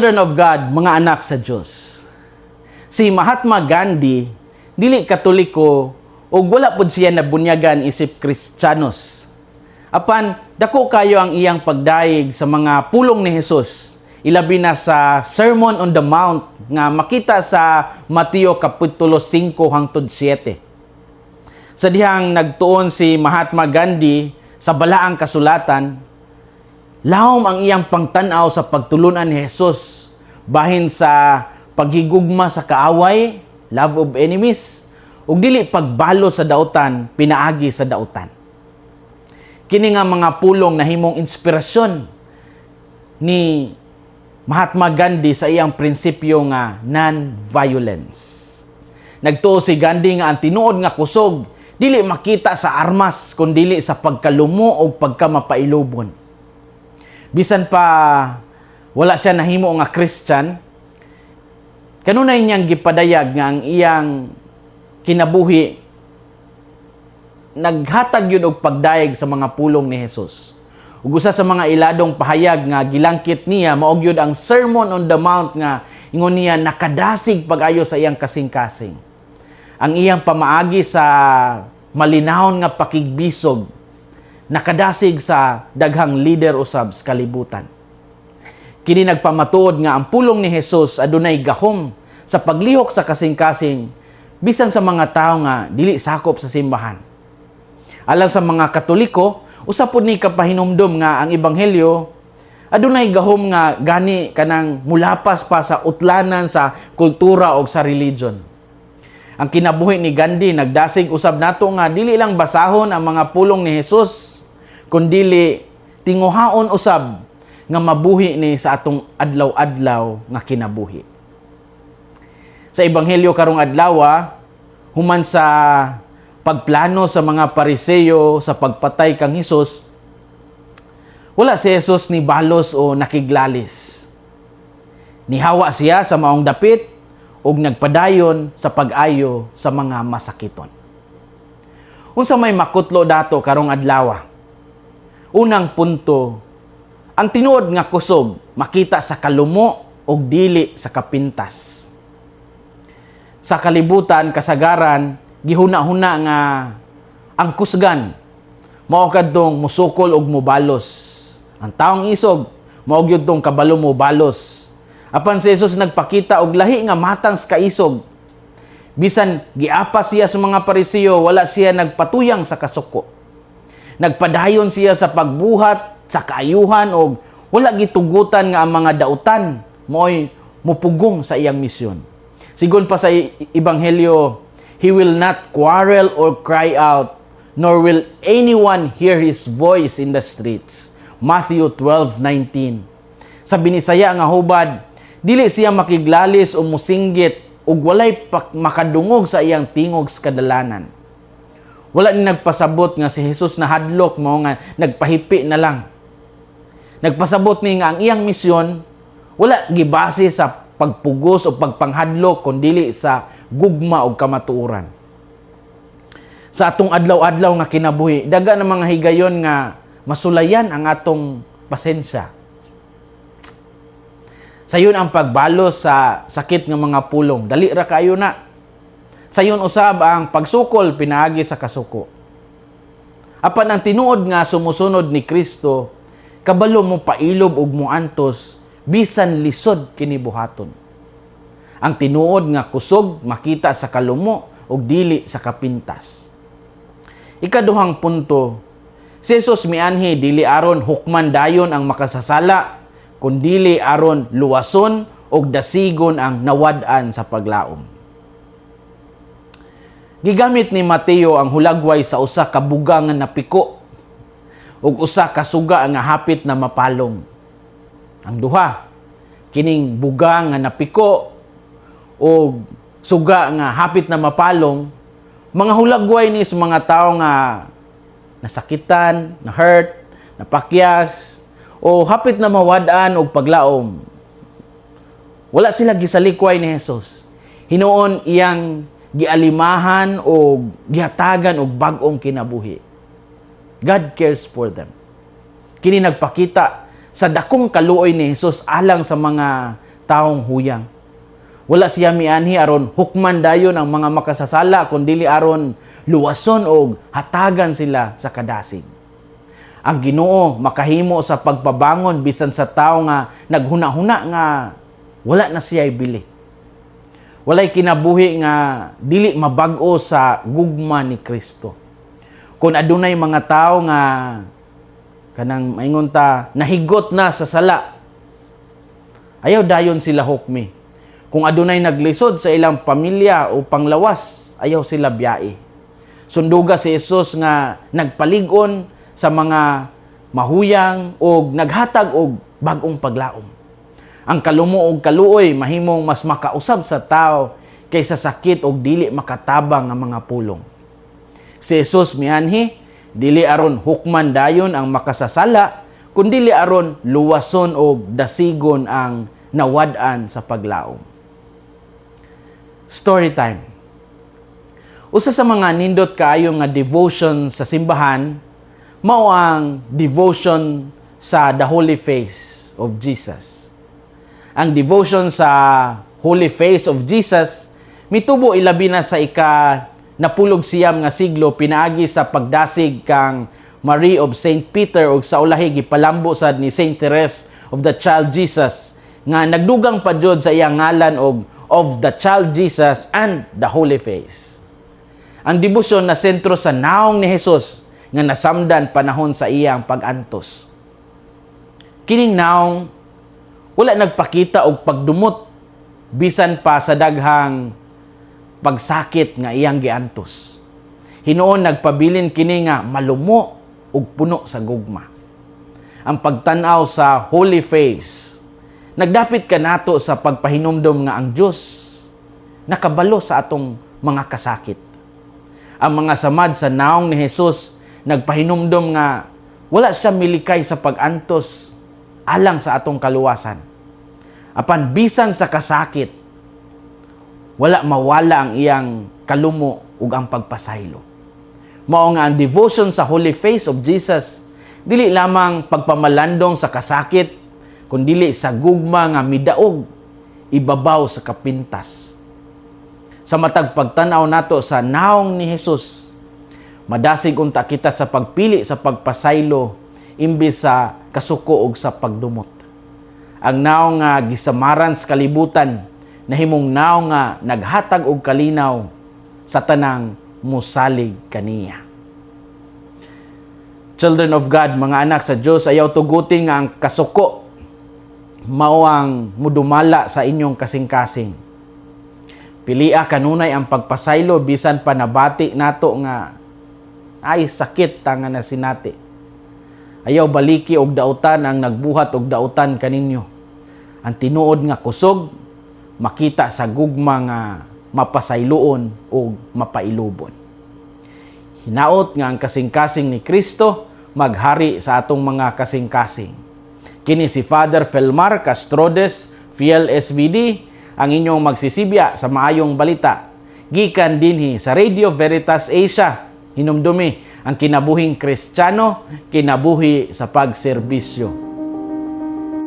Children of God, mga anak sa Diyos. Si Mahatma Gandhi, dili Katoliko, o wala pod siya nabunyagan isip Kristiyanos. Apan, dako kayo ang iyang pagdaig sa mga pulong ni Jesus. Ilabi na sa Sermon on the Mount nga makita sa Mateo Kapitulo 5 hangtod 7. Sa dihang nagtuon si Mahatma Gandhi sa balaang kasulatan, lahom ang iyang pangtanaw sa pagtulunan ni Jesus bahin sa paghigugma sa kaaway, love of enemies, ug dili pagbalo sa dautan, pinaagi sa dautan. Kini nga mga pulong nahimong inspirasyon ni Mahatma Gandhi sa iyang prinsipyo nga non-violence. Nagtuo si Gandhi nga ang tinuod nga kusog dili makita sa armas kundi sa pagkalumo o pagkamapailubon. Bisan pa wala siya nahimo nga Christian, kanunay niyang gipadayag nga ang iyang kinabuhi naghatag yun og pagdayeg sa mga pulong ni Jesus. Ug usa sa mga iladong pahayag nga gilangkit niya maog yun ang Sermon on the Mount nga ingon niya nakadasig pag-ayo sa iyang kasing-kasing. Ang iyang pamaagi sa malinawon nga pakigbisog nakadasig sa daghang leader usab sa kalibutan. Kini nagpamatuod nga ang pulong ni Jesus adunay gahom sa paglihok sa kasing-kasing bisan sa mga tao nga dili sakop sa simbahan. Alang sa mga Katoliko, usa pod ni kapahinumdom nga ang ebanghelyo adunay gahom nga gani kanang mulapas pa sa utlanan sa kultura o sa religion. Ang kinabuhi ni Gandhi nagdasig usab nato nga dili lang basahon ang mga pulong ni Jesus kundili tinguhaon usab nga mabuhi ni sa atong adlaw-adlaw nga kinabuhi. Sa ebanghelyo karong adlaw, human sa pagplano sa mga Pariseyo sa pagpatay kang Hesus, wala si Jesus ni balos o nakiglalis. Nihawa siya sa maong dapit ug nagpadayon sa pag-ayo sa mga masakiton. Unsa may makutlo dato karong adlaw? Unang punto, ang tinuod nga kusog makita sa kalumo o dili sa kapintas. Sa kalibutan, kasagaran, gihuna-huna nga ang kusgan mao kadtong musukol og mobalos. Ang taong isog mao gyud tong kabalo mobalos. Apan si Jesus nagpakita og lahi nga matang sa kaisog. Bisan giapas siya sa mga Pariseo, wala siya nagpatuyang sa kasuko. Nagpadayon siya sa pagbuhat, sa kaayuhan, o wala gitugutan nga ang mga dautan mo'y mupugong sa iyang misyon. Sigon pa sa Ebanghelyo, He will not quarrel or cry out, nor will anyone hear His voice in the streets. Matthew 12:19. Sa binisaya nga hubad, dili siya makiglalis o musinggit ug walay makadungog sa iyang tingog sa kadalanan. Wala ni nagpasabot nga si Jesus na hadlok mo nga nagpahipi na lang. Nagpasabot ni nga ang iyang misyon wala gibase sa pagpugos o pagpanghadlok kundi sa gugma o kamatuoran. Sa atong adlaw-adlaw nga kinabuhi, daga ng mga higayon nga masulayan ang atong pasensya. Sayon ang pagbalos sa sakit ng mga pulong. Dali ra kayo na. Sayon usab ang pagsukol pinaagi sa kasuko. Apan ang tinuod nga sumusunod ni Kristo, kabalo mo pailob ug moantos bisan lisod kini buhaton. Ang tinuod nga kusog makita sa kalumo ug dili sa kapintas. Ikaduhang punto, si Jesus mianhi dili aron hukman dayon ang makasasala, kundi aron luwason ug dasigon ang nawad-an sa paglaom. Gigamit ni Mateo ang hulagway sa usa ka buga nga napiko ug usa ka suga nga hapit na mapalong. Ang duha, kining buga nga napiko ug suga nga hapit na mapalong, mga hulagway ni sa mga tawo nga nasakitan, na-hurt, napakyas, o hapit na mawad-an og paglaom. Wala sila gisalikway ni Jesus. Hinuon iyang gialimahan o gihatagan og bag-ong kinabuhi. God cares for them. Kini nagpakita sa dakong kaluoy ni Jesus alang sa mga taong huyang. Wala siya mianhi aron hukman dayon ang mga makasasala kundi aron luwason o hatagan sila sa kadasig. Ang Ginoo makahimo sa pagpabangon bisan sa tao nga naghuna-huna nga wala na siya ibili. Walay kinabuhi nga dili mabag-o sa gugma ni Kristo. Kung adunay mga tao nga kanang maingon ta nahigot na sa sala, ayaw dayon sila hukmi. Kung adunay naglisod sa ilang pamilya o panglawas, ayaw sila biyae. Sunduga si Jesus nga nagpaligon sa mga mahuyang o naghatag og bag-ong paglaom. Ang kalumo og kaluoy mahimong mas makausab sa tao kaysa sakit og dili makatabang nga mga pulong. Si Jesus mianhi dili aron hukman dayon ang makasasala kundi aron luwason og dasigon ang nawad-an sa paglaom. Story time. Usa sa mga nindot kaayo nga devotion sa simbahan mao ang devotion sa The Holy Face of Jesus. Ang devotion sa Holy Face of Jesus mitubo ilabi na sa napulog siyam nga siglo pinaagi sa pagdasig kang Marie of St. Peter ug sa ulahi gipalambo sad ni St. Therese of the Child Jesus nga nagdugang pa jud sa iyang ngalan og of the Child Jesus and the Holy Face. Ang debosyon na sentro sa naong ni Jesus nga nasamdan panahon sa iyang pag-antos. Kining naong wala nagpakita og pagdumot bisan pa sa daghang pagsakit nga iyang giantos. Hinuon nagpabilin kini nga malumo ug puno sa gugma. Ang pagtan-aw sa Holy Face nagdapit kanato sa pagpahinumdom nga ang Dios nakabalo sa atong mga kasakit. Ang mga samad sa naong ni Jesus nagpahinumdom nga wala siya milikay sa pag-antos alang sa atong kaluwasan. Apan bisan sa kasakit, wala mawala ang iyang kalumo ug ang pagpasaylo. Mao nga ang devotion sa Holy Face of Jesus dili lamang pagpamalandong sa kasakit kundi sa gugma nga midaog ibabaw sa kapintas. Sa matag pagtan-aw nato sa naong ni Jesus, madasig unta kita sa pagpili sa pagpasaylo imbis sa kasuko ug sa pagdumot. Ang naong nga gisamaran sa kalibutan nahimong naong nga naghatag og kalinaw sa tanang musalig kaniya. Children of God, mga anak sa Dios, ayaw tugutin nga ang kasuko mao ang mudumala sa inyong kasing-kasing. Pilia kanunay ang pagpasaylo bisan pa nabati nato nga ay sakit ta nga nasinati. Ayaw baliki og dautan ang nagbuhat og dautan kaninyo. Ang tinuod nga kusog makita sa gugma nga mapasayloon o mapailubon. Hinaot nga ang kasing-kasing ni Kristo maghari sa atong mga kasing-kasing. Kini si Father Felmar Castrodes, Fiel SVD, ang inyong magsisibya sa maayong balita. Gikan dinhi sa Radio Veritas Asia, hinumdumi ang kinabuhing Kristiyano, kinabuhi sa pagserbisyo.